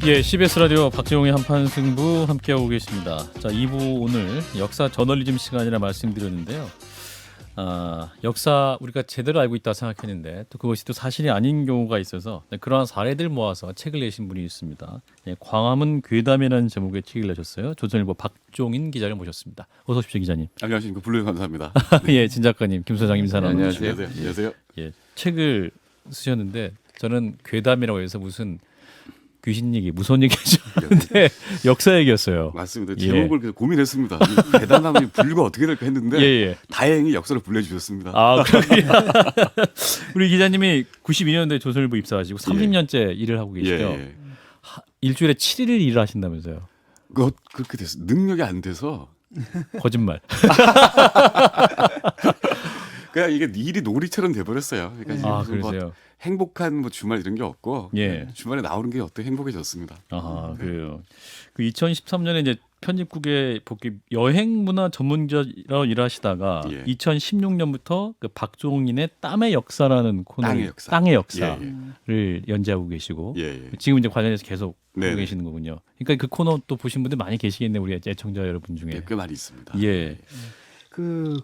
예, CBS 라디오 박재홍의 한판 승부 함께하고 계십니다. 자, 2부 오늘 역사 저널리즘 시간이라 말씀드렸는데요. 역사 우리가 제대로 알고 있다 생각했는데 또 그것이 또 사실이 아닌 경우가 있어서 그러한 사례들 모아서 책을 내신 분이 있습니다. 예, 광화문 괴담이라는 제목의 책을 내셨어요. 조선일보 박종인 기자를 모셨습니다. 어서 오십시오, 기자님. 안녕하십니까. 불러주셔서 감사합니다. 예, 진 작가님, 김 소장님 사랑. 안녕하세요. 안녕하세요. 예, 책을 쓰셨는데 저는 괴담이라고 해서 무슨 귀신 얘기, 무서운 얘기 하셨는데 역사 얘기였어요. 맞습니다. 제목을 계속 고민했습니다. 대단하면 분류가 어떻게 될까 했는데 예. 다행히 역사를 불러주셨습니다. 아, 그러게요. 우리 기자님이 92년도에 조선일보 입사하시고 30년째 일을 하고 계시죠. 예. 일주일에 7일 일을 하신다면서요. 그렇게 됐어. 능력이 안 돼서 거짓말. 그냥 이게 일이 놀이처럼 돼버렸어요. 그러니까 그러세요. 행복한 주말 이런 게 없고 예. 주말에 나오는 게 어떻게 행복해졌습니다. 그래요. 그 2013년에 이제 편집국에 복귀 여행 문화 전문가로 일하시다가 2016년부터 그 박종인의 땀의 역사라는 코너, 땅의 역사를 연재하고 계시고 지금 이제 관련해서 계속 하고 계시는 거군요. 그러니까 그 코너 또 보신 분들 많이 계시겠네요, 우리 애청자 여러분 중에. 꽤 많이 있습니다. 예.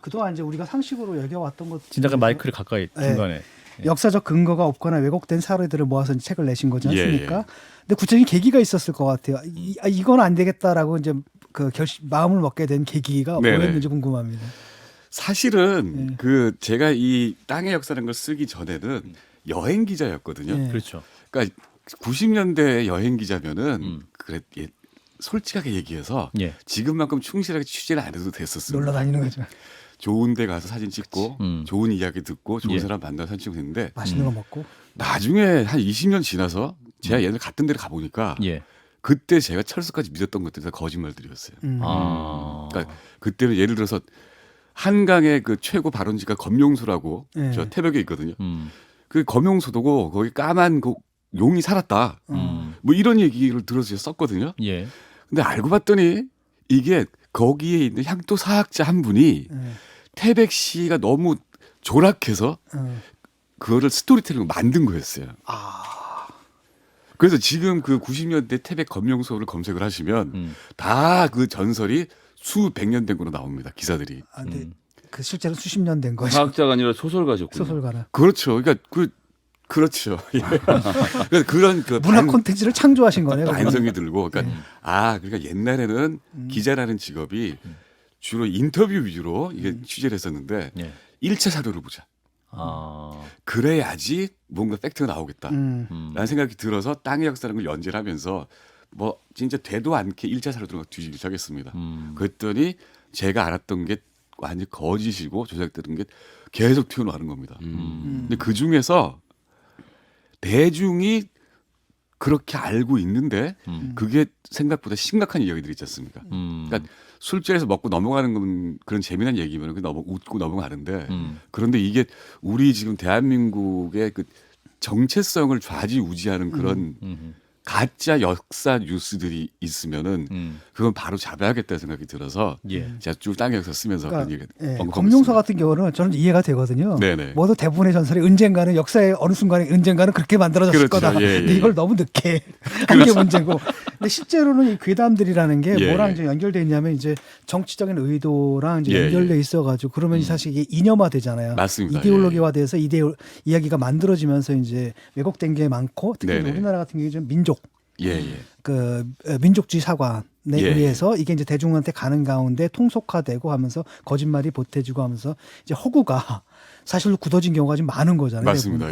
그동안 이제 우리가 상식으로 여겨왔던 것 진짜 마이크를 가까이 중간에. 역사적 근거가 없거나 왜곡된 사례들을 모아서 책을 내신 거지 않습니까? 근데 구체적인 계기가 있었을 것 같아요. 이건 안 되겠다라고 이제 마음을 먹게 된 계기가 뭐였는지 궁금합니다. 사실은 제가 이 땅의 역사라는 걸 쓰기 전에는 여행 기자였거든요. 그렇죠. 그러니까 90년대 여행 기자면은 솔직하게 얘기해서 지금만큼 충실하게 취재를 안 해도 됐었어요. 놀러 다니는 거죠. 좋은 데 가서 사진 찍고 좋은 이야기 듣고 좋은 사람 만나서 사진 찍고 했는데 맛있는 거 먹고 나중에 한 20년 지나서 제가 얘네 갔던 데를 가보니까 그때 제가 철수까지 믿었던 것들이 다 거짓말들이었어요. 그러니까 그때는 예를 들어서 한강의 그 최고 발원지가 검룡소라고 저 태백에 있거든요. 그 검룡소도고 거기 까만 그 용이 살았다. 뭐 이런 얘기를 들어서 썼거든요. 근데 알고 봤더니 이게 거기에 있는 향토 사학자 한 분이 태백시가 너무 조락해서 그거를 스토리텔링으로 만든 거였어요. 그래서 지금 그 90년대 태백 검룡소를 검색을 하시면 다 그 전설이 수백 년 된 거로 나옵니다. 기사들이. 근데 그 실제로 수십 년 된 거죠. 과학자가 아니라 소설가셨군요. 소설가라. 그렇죠. 그러니까 그렇죠. 그런 문화 콘텐츠를 창조하신 거네요. 반성이 들고, 그러니까 옛날에는 기자라는 직업이 주로 인터뷰 위주로 이게 취재를 했었는데 1차 사료를 보자. 그래야지 뭔가 팩트가 나오겠다라는 생각이 들어서 땅의 역사라는 걸 연재를 하면서 뭐 진짜 되도 않게 1차 사료 들어가 뒤지기 시작했습니다. 그랬더니 제가 알았던 게 완전 거짓이고 조작되던 게 계속 튀어나오는 겁니다. 근데 그 중에서 대중이 그렇게 알고 있는데 그게 생각보다 심각한 이야기들이 있지 않습니까? 그러니까 술자리에서 먹고 넘어가는 건 그런 재미난 얘기면 웃고 넘어가는데 그런데 이게 우리 지금 대한민국의 그 정체성을 좌지우지하는 그런 가짜 역사 뉴스들이 있으면은 그건 바로 잡아야겠다는 생각이 들어서 제가 쭉 땅의 역사 쓰면서 검룡소 같은 경우는 저는 이해가 되거든요. 네네. 모두 대부분의 전설이 언젠가는 역사의 어느 순간에 언젠가는 그렇게 만들어졌을 거다. 근데 이걸 너무 늦게 한 게 문제고. 근데 실제로는 이 괴담들이라는 게 뭐랑 이제 연결돼 있냐면 이제 정치적인 의도랑 이제 연결돼 있어가지고 그러면 사실 이게 이념화되잖아요. 맞습니다. 이데올로기화돼서 이야기가 만들어지면서 이제 왜곡된 게 많고 특히 우리나라 같은 경우에 좀 그 민족주의 사관에 의해서 이게 이제 대중한테 가는 가운데 통속화되고 하면서 거짓말이 보태지고 하면서 이제 허구가 사실로 굳어진 경우가 좀 많은 거잖아요. 맞습니다.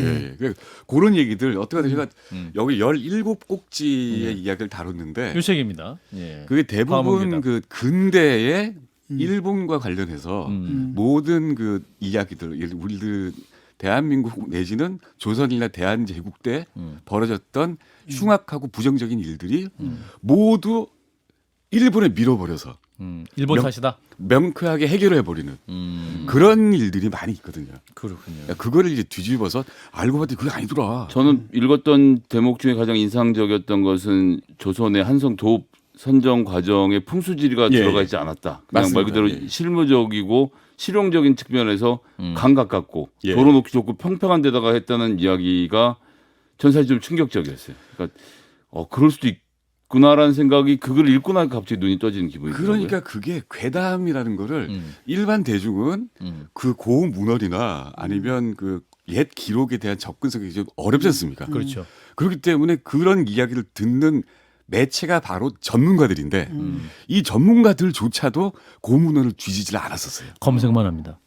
그런 얘기들 어떻게 제가 여기 17꼭지의 이야기를 다뤘는데 요 책입니다. 그게 대부분 그 근대의 일본과 관련해서 모든 그 이야기들 우리들 대한민국 내지는 조선이나 대한제국 때 벌어졌던 흉악하고 부정적인 일들이 모두 일본에 밀어버려서 일본 탓이다. 명쾌하게 해결해버리는 그런 일들이 많이 있거든요. 그렇군요. 그러니까 그거를 이제 뒤집어서 알고 봤더니 그게 아니더라. 저는 읽었던 대목 중에 가장 인상적이었던 것은 조선의 한성 도읍 선정 과정에 풍수지리가 들어가 있지 않았다. 그냥 말 그대로 실무적이고 실용적인 측면에서 강 가깝고 도로 놓기 좋고 평평한 데다가 했다는 이야기가 전 사실 좀 충격적이었어요. 그러니까 그럴 수도 구나라는 생각이 그걸 읽고 나니까 갑자기 눈이 떠지는 기분이 들어요. 그러니까 그게 괴담이라는 거를 일반 대중은 그 고음 문헌이나 아니면 그 옛 기록에 대한 접근성이 좀 어렵지 않습니까? 그렇죠. 그렇기 때문에 그런 이야기를 듣는 매체가 바로 전문가들인데 이 전문가들조차도 고문헌을 뒤지질 않았었어요. 검색만 합니다.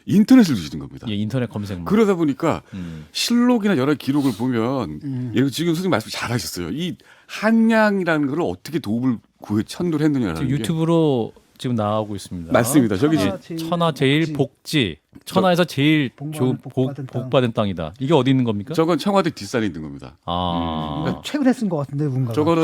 인터넷을 뒤지는 겁니다. 예, 인터넷 검색만. 그러다 보니까 실록이나 여러 기록을 보면 지금 선생님 말씀 잘하셨어요. 이 한양이라는 걸 어떻게 도움을 천도를 했느냐라는 지금 게. 유튜브로 지금 나오고 있습니다. 맞습니다. 저기 천하 제일 복지. 천하에서 제일 복받은 땅이다. 이게 어디 있는 겁니까? 저건 청와대 뒷산에 있는 겁니다. 아, 최근에 쓴 것 같은데 뭔가. 저거는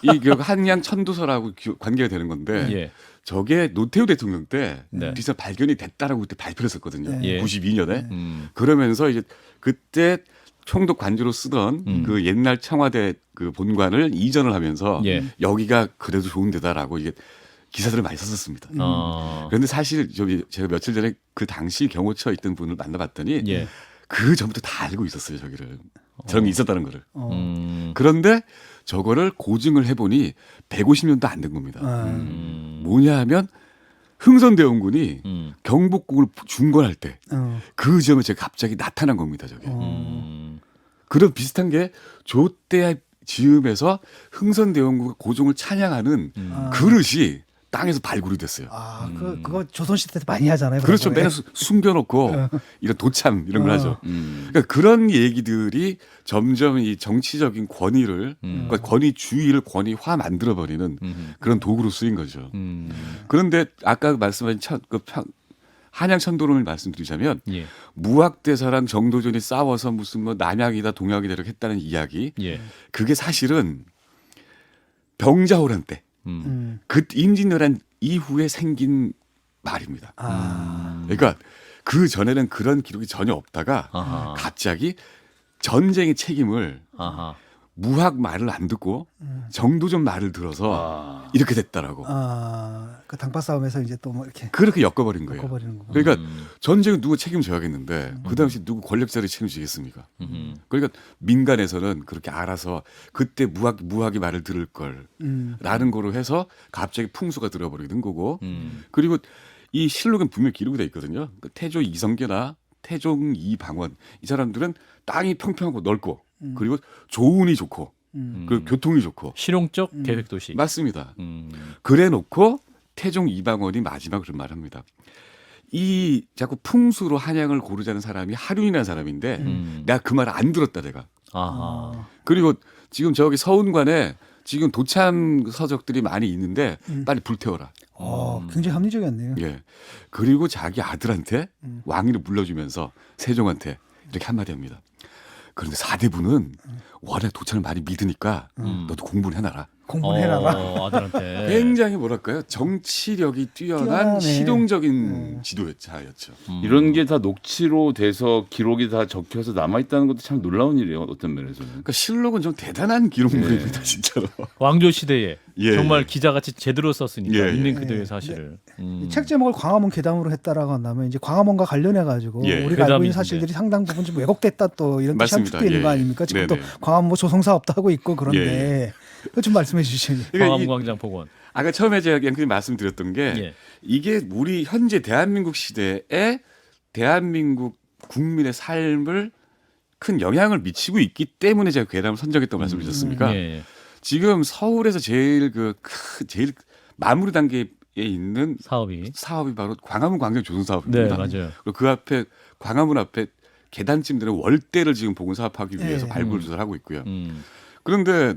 이 한양 천도서라고 관계가 되는 건데 예. 저게 노태우 대통령 때 네. 뒷산 발견이 됐다라고 그때 발표를 했었거든요. 예. 92년에. 그러면서 이제 그때 총독 관주로 쓰던 그 옛날 청와대 그 본관을 이전을 하면서 예. 여기가 그래도 좋은 데다라고 이게 기사들을 많이 썼었습니다. 그런데 사실 제가 며칠 전에 그 당시 경호처에 있던 분을 만나봤더니 예. 그 전부터 다 알고 있었어요. 저기를. 저런 게 있었다는 거를. 음. 그런데 저거를 고증을 해보니 150년도 안 된 겁니다. 뭐냐 하면 흥선대원군이 경복궁을 중건할 때 그 점에 제가 갑자기 나타난 겁니다. 저게. 그런 비슷한 게 조때 즈음에서 흥선대원군과 고종을 찬양하는 그릇이 땅에서 발굴이 됐어요. 그거 조선시대 때 많이 하잖아요. 그렇죠. 맨날 숨겨놓고 이런 도참 이런 걸 하죠. 그러니까 그런 얘기들이 점점 이 정치적인 권위를 그러니까 권위주의를 권위화 만들어버리는 그런 도구로 쓰인 거죠. 그런데 아까 말씀하신 한양 천도론을 말씀드리자면 예. 무학대사랑 정도전이 싸워서 무슨 뭐 남양이다 동양이다 이렇게 했다는 이야기 예. 그게 사실은 병자호란 때 그 임진왜란 이후에 생긴 말입니다. 그러니까 그 전에는 그런 기록이 전혀 없다가 아하. 갑자기 전쟁의 책임을 아하. 무학 말을 안 듣고 정도전 말을 들어서 이렇게 됐다라고. 그 당파 싸움에서 이제 또 뭐 이렇게 그렇게 엮어버린 거예요. 엮어버리는 거구나. 그러니까 전쟁은 누구 책임져야겠는데 그 당시 누구 권력자를 책임지겠습니까? 그러니까 민간에서는 그렇게 알아서 그때 무학이 말을 들을 걸라는 거로 해서 갑자기 풍수가 들어버리는 거고 그리고 이 실록엔 분명 기록이 돼 있거든요. 그 태조 이성계나 태종 이방원 이 사람들은 땅이 평평하고 넓고 그리고 조운이 좋고 그리고 교통이 좋고 실용적 계획 도시. 맞습니다. 그래놓고 태종 이방원이 마지막 그런 말합니다. 이 자꾸 풍수로 한양을 고르자는 사람이 하륜이라는 사람인데 내가 그 말을 안 들었다 내가. 아하. 그리고 지금 저기 서운관에 지금 도참 서적들이 많이 있는데 빨리 불태워라. 굉장히 합리적이었네요. 예. 그리고 자기 아들한테 왕위를 물려주면서 세종한테 이렇게 한마디 합니다. 그런데 사대부는 워낙 도참을 많이 믿으니까 너도 공부를 해놔라. 공부를 해놔라. 아들한테. 굉장히 뭐랄까요 정치력이 뛰어난 뛰어나네. 실용적인 지도자였죠. 이런 게 다 녹취로 돼서 기록이 다 적혀서 남아있다는 것도 참 놀라운 일이에요. 어떤 면에서는. 그러니까 실록은 좀 대단한 기록물입니다, 진짜로. 왕조 시대에 예, 정말 예. 기자같이 제대로 썼으니까 예, 예. 있는 그대로의 사실을. 이 책 제목을 광화문 괴담으로 했다라고 한다면 이제 광화문과 관련해 가지고 예. 우리가 알고 있는 괴담이신데. 사실들이 상당 부분 좀 왜곡됐다 또 이런 뜻이 맞습니다. 함축되어 있는 거 예. 아닙니까? 지금 또 네네. 광화문 뭐 조성사업도 하고 있고 그런데 그거 좀 말씀해 주시죠. 그러니까 광화문광장 복원. 아까 처음에 제가 양크님 말씀드렸던 게 예. 이게 우리 현재 대한민국 시대에 대한민국 국민의 삶을 큰 영향을 미치고 있기 때문에 제가 괴담을 선정했다고 말씀드렸습니까? 예. 지금 서울에서 제일 제일 마무리 단계에 있는 사업이 바로 광화문 광장 조성 네, 사업입니다. 맞아요. 그리고 그 앞에 광화문 앞에 계단쯤 되는 월대를 지금 보건 사업하기 위해서 예. 발굴 조사를 하고 있고요. 그런데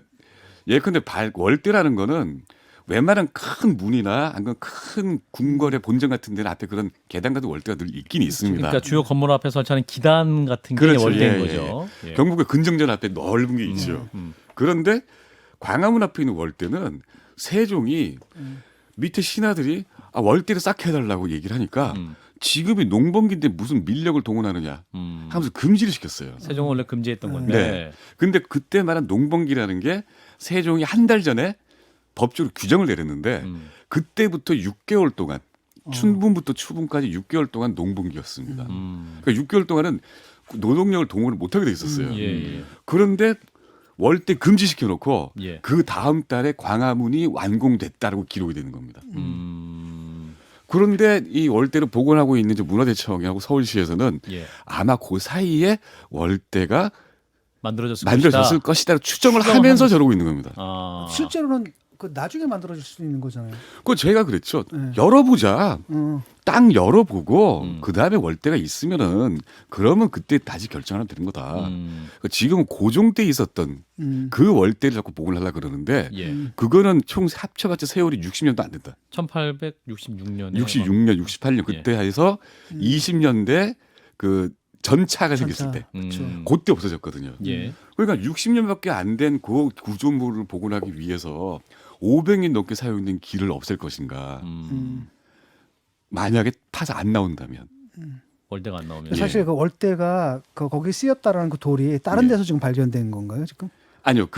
예컨대 월대라는 거는 웬만한 큰 문이나 아니면 큰 궁궐의 본점 같은 데는 앞에 그런 계단 같은 월대가 늘 있긴 있습니다. 그러니까 주요 건물 앞에 설치하는 기단 같은 게 그렇죠. 월대인 예, 거죠. 예. 경북의 근정전 앞에 넓은 게 있죠. 그런데 광화문 앞에 있는 월대는 세종이 밑에 신하들이 월대를 싹 해달라고 얘기를 하니까 지금이 농번기인데 무슨 민력을 동원하느냐 하면서 금지를 시켰어요. 세종은 원래 금지했던 건데. 네. 근데 그때 말한 농번기라는 게 세종이 한 달 전에 법적으로 규정을 내렸는데 그때부터 6개월 동안 춘분부터 추분까지 6개월 동안 농번기였습니다. 그러니까 6개월 동안은 노동력을 동원을 못하게 돼 있었어요. 예. 그런데 월대 금지시켜 놓고 예. 그 다음 달에 광화문이 완공됐다라고 기록이 되는 겁니다. 그런데 이 월대를 복원하고 있는 문화재청하고 서울시에서는 예. 아마 그 사이에 월대가 만들어졌을 것이다 추정을 하면서 저러고 있는 겁니다. 실제로는 그 나중에 만들어질 수도 있는 거잖아요. 그 제가 그랬죠. 네. 열어보자. 땅 열어보고 그 다음에 월대가 있으면은 그러면 그때 다시 결정하면 되는 거다. 지금 고종 때 있었던 그 월대를 자꾸 복원을 하려고 그러는데 예. 그거는 총 합쳐봤자 세월이 60년도 안 된다. 1866년에 66년, 68년 그때 해서 20년대 그 전차가 생겼을 때 그렇죠. 그때 없어졌거든요. 예. 그러니까 60년밖에 안 된 그 구조물을 복원하기 위해서 500년 넘게 사용된 길을 없앨 것인가. 만약에 파서 안 나온다면. 월대가 안 나오면. 사실 그 월대가 거기 쓰였다라는 그 돌이 다른 데서 지금 발견된 건가요, 지금? 아니요.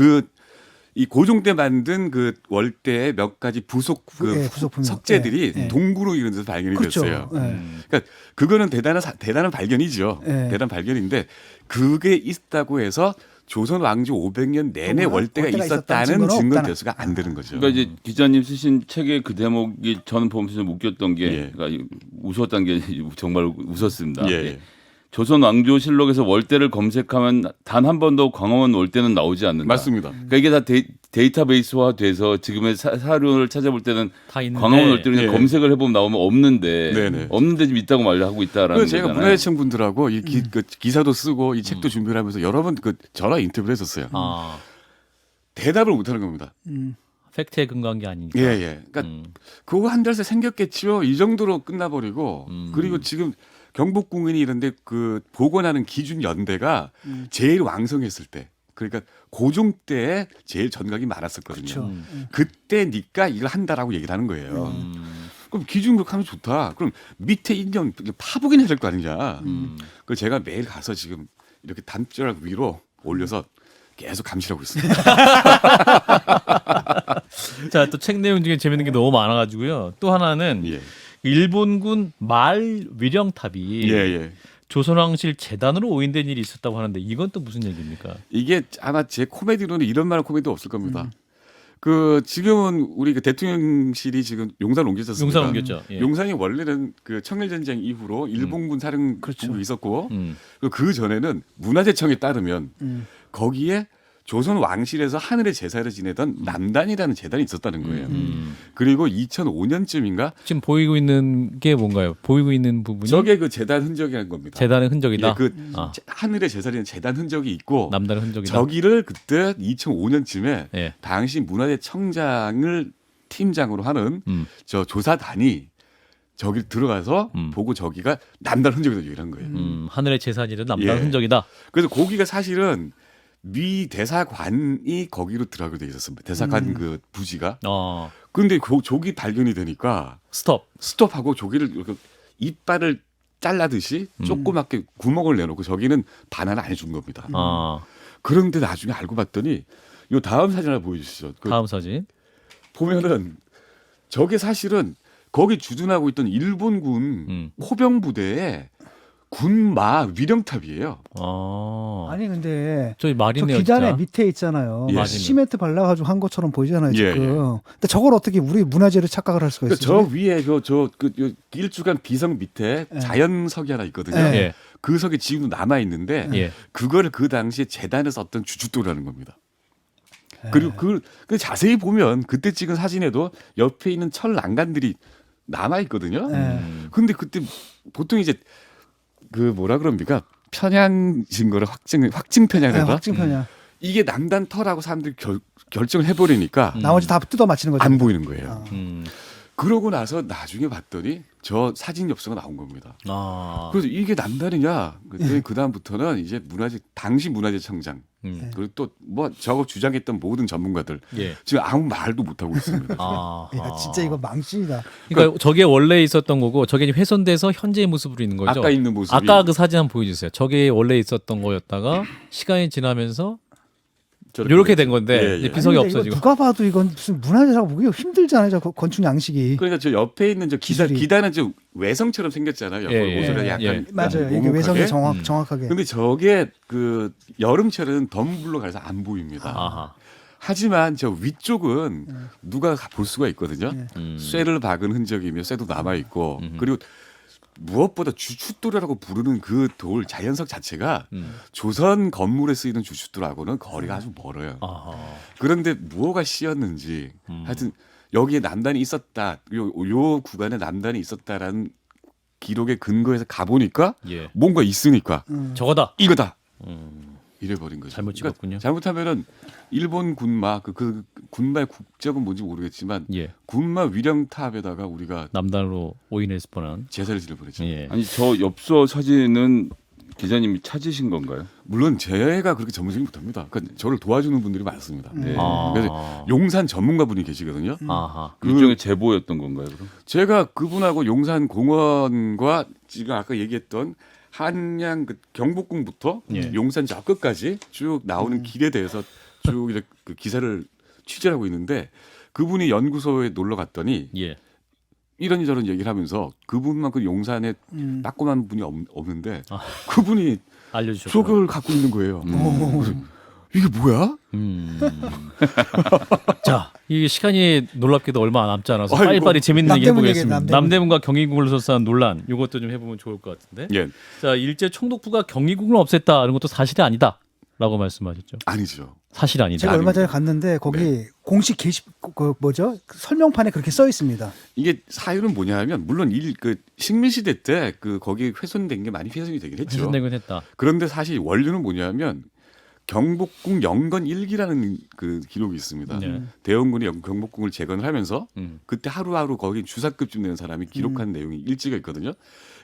이 고종 때 만든 그 월대의 몇 가지 부속 부속품이. 석재들이 동구로 이런 데서 발견이 그렇죠. 됐어요. 그러니까 그거는 대단한 발견이죠. 대단한 발견인데 그게 있다고 해서 조선 왕조 500년 내내 월대가 있었다는 증거 대수가 안 되는 거죠. 그러니까 이제 기자님 쓰신 책의 그 대목이 저는 보면서 좀 웃겼던 게 그러니까 웃었던 게 정말 웃었습니다. 조선 왕조실록에서 월대를 검색하면 단 한 번도 광화문 월대는 나오지 않는다. 맞습니다. 그러니까 이게 다 데이터베이스화 돼서 지금의 사료를 찾아볼 때는 다 있는데, 광화문 월대를 검색을 해보면 나오면 없는데 없는데 지금 있다고 말하고 있다라는 제가 거잖아요. 문화재청 분들하고 이 기사도 쓰고 이 책도 준비를 하면서 여러 번 전화 인터뷰를 했었어요. 대답을 못하는 겁니다. 팩트에 근거한 게 아니니까. 그러니까 그거 한 달 새 생겼겠지요. 이 정도로 끝나버리고 그리고 지금 경복궁이니 이런데 그 복원하는 기준 연대가 제일 왕성했을 때, 그러니까 고종 때에 제일 전각이 많았었거든요. 그렇죠. 그때니까 이걸 한다라고 얘기를 하는 거예요. 그럼 기준국 하면 좋다. 그럼 밑에 인정 파보긴 해야 될 거 아니냐. 그걸 제가 매일 가서 지금 이렇게 단벼락 위로 올려서 계속 감시하고 있습니다. 자, 또 책 내용 중에 재밌는 게 너무 많아가지고요. 또 하나는 일본군 말 위령탑이 조선왕실 재단으로 오인된 일이 있었다고 하는데 이건 또 무슨 얘기입니까? 이게 아마 제 코미디로는 이런 말은 코미디도 없을 겁니다. 그 지금은 우리 그 대통령실이 지금 용산 옮겨졌습니다. 용산 옮겼죠. 용산이 원래는 그 청일전쟁 이후로 일본군 사령부가 있었고 그 전에는 문화재청에 따르면 거기에 조선 왕실에서 하늘의 제사를 지내던 남단이라는 재단이 있었다는 거예요. 그리고 2005년쯤인가 지금 보이고 있는 게 뭔가요? 보이고 있는 부분이 저게 그 재단 흔적이라는 겁니다. 재단의 흔적이다. 하늘의 제사를 재단 흔적이 있고 남단의 흔적이다. 저기를 그때 2005년쯤에 당시 문화재청장을 팀장으로 하는 저 조사단이 저기 들어가서 보고 저기가 남단 흔적이다 이런 거예요. 하늘의 제사지는 남단 흔적이다. 그래서 거기가 사실은 미 대사관이 거기로 들어가게 돼 있었습니다. 대사관 그 부지가. 그런데 조기 발견이 되니까 스톱하고 조기를 이렇게 이빨을 잘라듯이 조그맣게 구멍을 내놓고 저기는 반환을 안 해준 겁니다. 그런데 나중에 알고 봤더니 이 다음 사진 하나 보여주시죠. 다음 사진 보면은 저게 사실은 거기 주둔하고 있던 일본군 포병부대의 군마 위령탑이에요. 아니 근데 저기 말이네요. 저 기단의 밑에 있잖아요. 시멘트 발라가지고 한 것처럼 보이잖아요. 지금. 근데 저걸 어떻게 우리 문화재로 착각을 할 수가 있어요? 저 위에 그 길쭉한 비석 밑에 자연석이 하나 있거든요. 그 석이 지금도 남아 있는데 그거를 그 당시에 재단에서 어떤 주춧돌이라는 겁니다. 그리고 그 자세히 보면 그때 찍은 사진에도 옆에 있는 철 난간들이 남아 있거든요. 근데 그때 보통 이제 그 뭐라 그럽니까? 편향 증거를 확증 편향이라. 확증 편향. 이게 남단 터라고 사람들이 결정을 해버리니까 나머지 다 뜯어 맞히는 거죠. 안 보이는 거예요. 그러고 나서 나중에 봤더니 저 사진 엽서가 나온 겁니다. 그래서 이게 남단이냐? 그 다음부터는 이제 당시 문화재청장 그리고 또 뭐 저거 주장했던 모든 전문가들 지금 아무 말도 못 하고 있습니다. 야, 진짜 이거 망신이다. 그러니까 저게 원래 있었던 거고 저게 훼손돼서 현재의 모습으로 있는 거죠. 아까 있는 모습이. 아까 그 사진 한번 보여주세요. 저게 원래 있었던 거였다가 시간이 지나면서 이렇게 된 건데 이제 비석이 아니, 근데 없어지고. 이거 누가 봐도 이건 무슨 문화재라고 보기 힘들잖아요. 저 건축 양식이. 그러니까 저 옆에 있는 저 기술이. 기단은 좀 외성처럼 생겼잖아요. 옆에 모서리가 약간 맞아요. 이게 오목하게. 외성이 정확하게. 근데 저게 그 여름철은 덤블로 가서 안 보입니다. 아하. 하지만 저 위쪽은 누가 볼 수가 있거든요. 네. 쇠를 박은 흔적이며 쇠도 남아 있고 그리고 무엇보다 주춧돌이라고 부르는 그 돌 자연석 자체가 조선 건물에 쓰이는 주춧돌하고는 거리가 아주 멀어요. 아하. 그런데 무엇가 씌었는지 하여튼 여기에 남단이 있었다. 요 구간에 남단이 있었다라는 기록의 근거에서 가보니까 예. 뭔가 있으니까 저거다. 이거다. 이래 버린 거죠. 잘못 찍었군요. 잘못하면은 일본 군마 그 군마의 국적은 뭔지 모르겠지만 예. 군마 위령탑에다가 우리가 남단으로 오인했을 뻔한. 제사를 지낼 뻔했죠. 예. 아니 저 엽서 사진은 기자님이 찾으신 건가요? 물론 제가 그렇게 전문적이 못합니다. 그러니까 저를 도와주는 분들이 많습니다. 네. 그래서 용산 전문가분이 계시거든요. 아하. 일종의 제보였던 건가요? 그럼? 제가 그분하고 용산 공원과 지금 아까 얘기했던 한양 그 경복궁부터 예. 용산 저 끝까지 쭉 나오는 길에 대해서 쭉 이렇게 그 기사를 취재를 하고 있는데 그분이 연구소에 놀러 갔더니 예. 이런저런 얘기를 하면서 그분만큼 용산에 따끔한 분이 없는데 아. 그분이 알려주셨고. 저걸 갖고 있는 거예요. 그래서 이게 뭐야? 자, 이 시간이 놀랍게도 얼마 남지 않아서 아이고. 빨리빨리 재밌는 얘기 남대문 해보겠습니다. 얘기해, 남대문. 남대문과 경희궁을 둘러싼 논란, 이것도 좀 해보면 좋을 것 같은데. 예, 자, 일제 총독부가 경희궁을 없앴다 이런 것도 사실이 아니다라고 말씀하셨죠. 아니죠. 사실 아니다. 제가 얼마 전에 갔는데 거기 공식 게시 그 뭐죠 설명판에 그렇게 써 있습니다. 이게 사유는 뭐냐하면 물론 그 식민 시대 때 그 거기 훼손된 게 많이 훼손이 되긴 했죠. 훼손되긴 했다. 그런데 사실 원료는 뭐냐면 경복궁 영건 일기라는 그 기록이 있습니다. 네. 대원군이 경복궁을 재건을 하면서 그때 하루하루 거기 주사급쯤 되는 사람이 기록한 내용이 일지가 있거든요.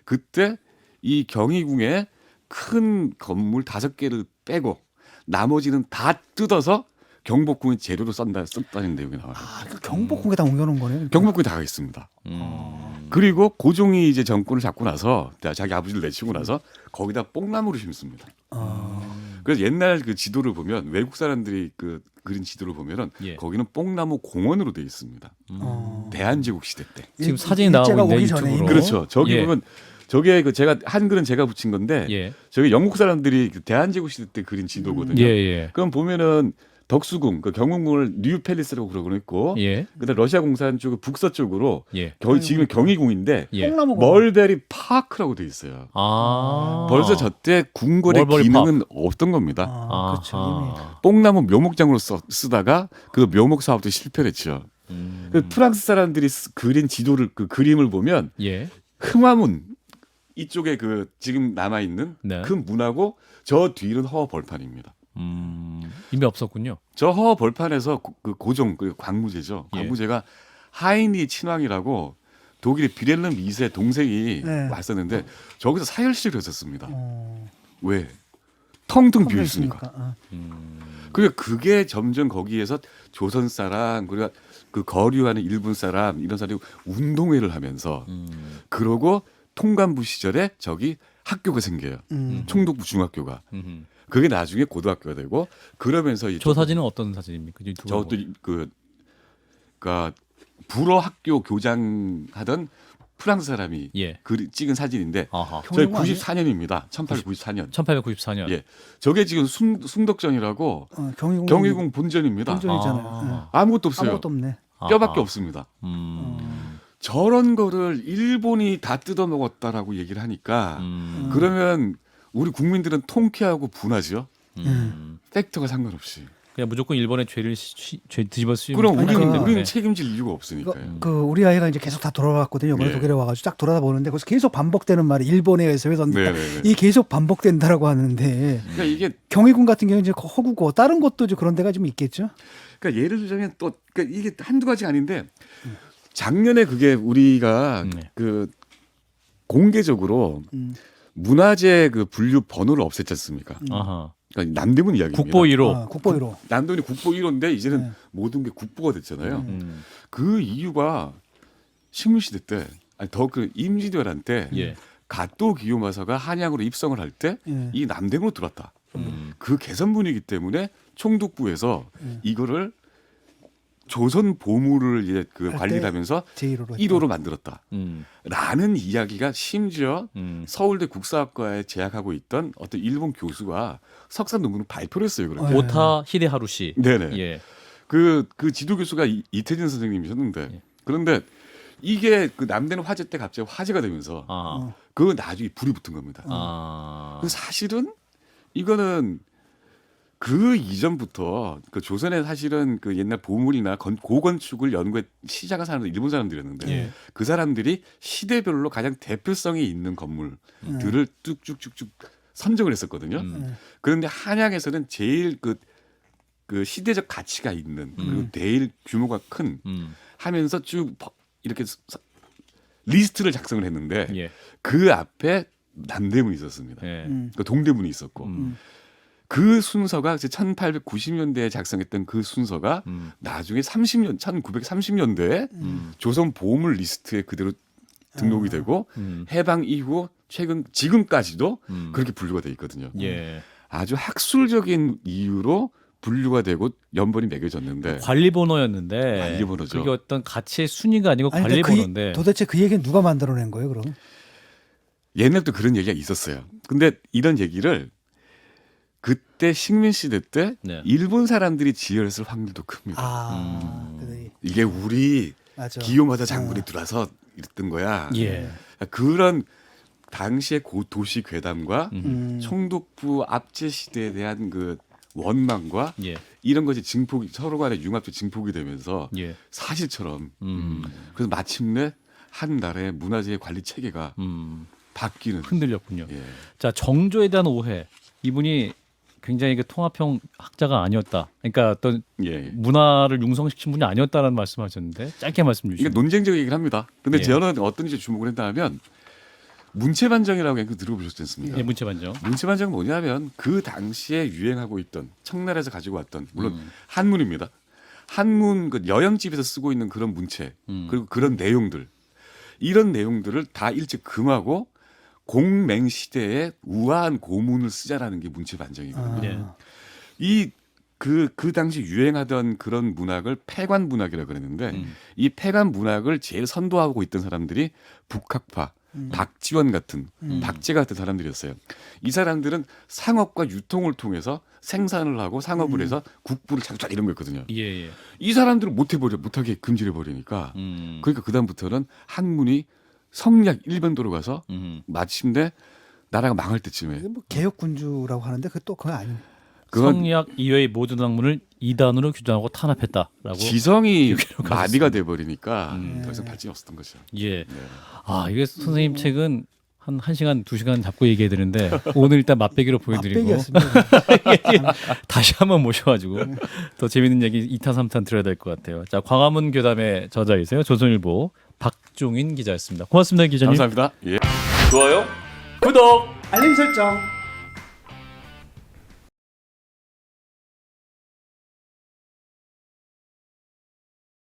그때 이 경희궁에 큰 건물 5개를 빼고 나머지는 다 뜯어서 경복궁의 재료로 썼다는 내용이 나와요. 그 경복궁에다 옮겨놓은 거네요. 경복궁에 다 있습니다. 그리고 고종이 이제 정권을 잡고 나서 자기 아버지를 내치고 나서 거기다 뽕나무를 심습니다. 그래서 옛날 그 지도를 보면 외국 사람들이 그 그린 지도를 보면은 예. 거기는 뽕나무 공원으로 되어 있습니다. 대한제국 시대 때. 지금 사진이 나오고 있네 오기 전에 유튜브로. 이미. 그렇죠. 저기 예. 보면 저게 그 제가 한글은 제가 붙인 건데 예. 저게 영국 사람들이 그 대한제국 시대 때 그린 지도거든요. 예, 예. 그럼 보면은 덕수궁, 그 경복궁을 뉴 팰리스라고 그러고 있고, 예. 그다음 러시아 공산 쪽 북서쪽으로 예. 지금 경희궁인데 예. 뽕나무 멀베리 파크라고 돼 있어요. 아. 벌써 저때 궁궐의 멀버리 기능은 없던 겁니다. 그렇죠. 이미. 뽕나무 묘목장으로 쓰다가 그 묘목 사업도 실패를 했죠. 그 프랑스 사람들이 그린 지도를 그 그림을 보면 예. 흥화문 이쪽에 그 지금 남아 있는 네. 그 문하고 저 뒤는 허허 벌판입니다. 이미 없었군요. 저 허허 벌판에서 그 고종 그 광무제죠. 예. 광무제가 하이니 친왕이라고 독일의 비렐름 2세 동생이 네. 왔었는데 저기서 사열식을 했었습니다. 왜? 텅텅 비어 있으니까. 그러니까 그게 점점 거기에서 조선 사람 그리고 그 거류하는 일본 사람 이런 사람이 운동회를 하면서 그러고 통감부 시절에 저기 학교가 생겨요. 총독부 중학교가. 그게 나중에 고등학교가 되고 그러면서 저 사진은 어떤 사진입니까? 유튜브 저것도 그러니까 불어 학교 교장 하던 프랑스 사람이 예. 찍은 사진인데 아하. 저희 경희궁 94년입니다. 1894년. 1894년. 예. 저게 지금 숭덕전이라고 경희궁 본전입니다. 본전이잖아요. 아무것도 없어요. 아무것도 없네. 뼈밖에 아하. 없습니다. 저런 거를 일본이 다 뜯어먹었다라고 얘기를 하니까 그러면 우리 국민들은 통쾌하고 분하죠. 팩트가 상관없이. 그냥 무조건 일본의 죄를 뒤집어 쓰면 그럼 그러니까. 우리는 책임질 이유가 없으니까요. 그 우리 아이가 이제 계속 다 돌아왔거든요. 이번에 네. 독일에 와가지고 쫙 돌아보는데 거기서 계속 반복되는 말이 일본에 의해서 네네네. 이 계속 반복된다라고 하는데 그러니까 이게 경희궁 같은 경우는 이제 허구고 다른 곳도 이제 그런 데가 좀 있겠죠. 그러니까 예를 들자면 또 그러니까 이게 한두 가지가 아닌데 작년에 그게 우리가 그 공개적으로 문화재 그 분류 번호를 없앴지 않습니까? 아하. 그러니까 남대문 이야기입니다. 국보 1호. 국보 1호. 남대문이 국보 1호인데 이제는 네. 모든 게 국보가 됐잖아요. 그 이유가 식민시대 때 아니 더 그 임진왜란 때 예. 가또 기요마사가 한양으로 입성을 할 때 이 예. 남대문으로 들어왔다. 그 개선 분위기 때문에 총독부에서 이거를 조선 보물을 이제 그 관리를 하면서 제1호로 1호로 만들었다. 라는 이야기가 심지어 서울대 국사학과에 재학하고 있던 어떤 일본 교수가 석사 논문을 발표를 했어요. 그렇게. 오타 히데하루 씨. 네네. 예. 그 지도 교수가 이태진 선생님이셨는데 예. 그런데 이게 그 남대문 화재 때 갑자기 화재가 되면서 그 나중에 불이 붙은 겁니다. 사실은 이거는 그 이전부터 그 조선에 사실은 그 옛날 보물이나 고건축을 연구해 시작한 사람들 일본 사람들이었는데 예. 그 사람들이 시대별로 가장 대표성이 있는 건물들을 쭉쭉쭉쭉 선정을 했었거든요. 그런데 한양에서는 제일 그 시대적 가치가 있는 그리고 제일 규모가 큰 하면서 쭉 이렇게 리스트를 작성을 했는데 예. 그 앞에 남대문이 있었습니다. 예. 그 동대문이 있었고 그 순서가 1890년대에 작성했던 그 순서가 나중에 1930년대에 조선 보물 리스트에 그대로 등록이 되고 해방 이후 지금까지도 그렇게 분류가 돼 있거든요. 예. 아주 학술적인 이유로 분류가 되고 연번이 매겨졌는데 관리번호였는데 관리번호죠. 그게 어떤 가치의 순위가 아니고 아니, 근데 관리번호인데 도대체 그 얘기는 누가 만들어낸 거예요, 그럼? 옛날부터 그런 얘기가 있었어요. 근데 이런 얘기를 그때 식민 시대 때 네. 일본 사람들이 지어냈을 확률도 큽니다. 이게 우리 맞아. 기요마다 장군이 들어와서 이랬던 거야. 예. 그런 당시의 도시 괴담과 음. 총독부 압제 시대에 대한 그 원망과 예. 이런 것이 증폭이 서로 간에 융합적 증폭이 되면서 예. 사실처럼 그래서 마침내 한 나라의 문화재 관리 체계가 바뀌는 흔들렸군요. 예. 자, 정조에 대한 오해. 이분이 굉장히 그 통합형 학자가 아니었다. 그러니까 어떤 예. 문화를 융성시킨 분이 아니었다라는 말씀하셨는데 짧게 말씀 이게 주시죠. 논쟁적 얘기를 합니다. 근데 예. 저는 어떤 이제 주목을 했다면 문체반정이라고 들어보셨지 않습니까? 예, 문체반정. 문체반정은 뭐냐면 그 당시에 유행하고 있던 청나라에서 가지고 왔던 물론 한문입니다. 한문 그 여행집에서 쓰고 있는 그런 문체 그리고 그런 내용들 이런 내용들을 다 일찍 금하고 공맹 시대에 우아한 고문을 쓰자라는 게 문체반정이거든요. 예. 이 그 당시 유행하던 그런 문학을 폐관 문학이라고 그랬는데 이 폐관 문학을 제일 선도하고 있던 사람들이 북학파, 박지원 같은 박제 같은 사람들이었어요. 이 사람들은 상업과 유통을 통해서 생산을 하고 상업을 해서 국부를 창출하는 이런 거였거든요. 예, 예. 이 사람들을 못하게 금지를 해버리니까 그러니까 그다음부터는 한문이 성리학 일변도로 가서 마침내 나라가 망할 때쯤에 뭐 개혁군주라고 하는데 그거 아니에요. 성리학 이외의 모든 학문을 2단으로 규정하고 탄압했다라고. 지성이 마비가 돼버리니까 더 이상 발전이 없었던 거죠. 예. 네. 아, 이게 선생님 책은 한 1시간, 2시간 잡고 얘기해야 되는데 오늘 일단 맛배기로 보여드리고 맛배기였습니다. 다시 한번 모셔가지고 더 재밌는 얘기 2탄, 3탄 들어야 될 것 같아요. 자, 광화문 괴담의 저자이세요. 조선일보 박종인 기자였습니다. 고맙습니다, 기자님. 감사합니다. 예. 좋아요, 구독, 알림 설정.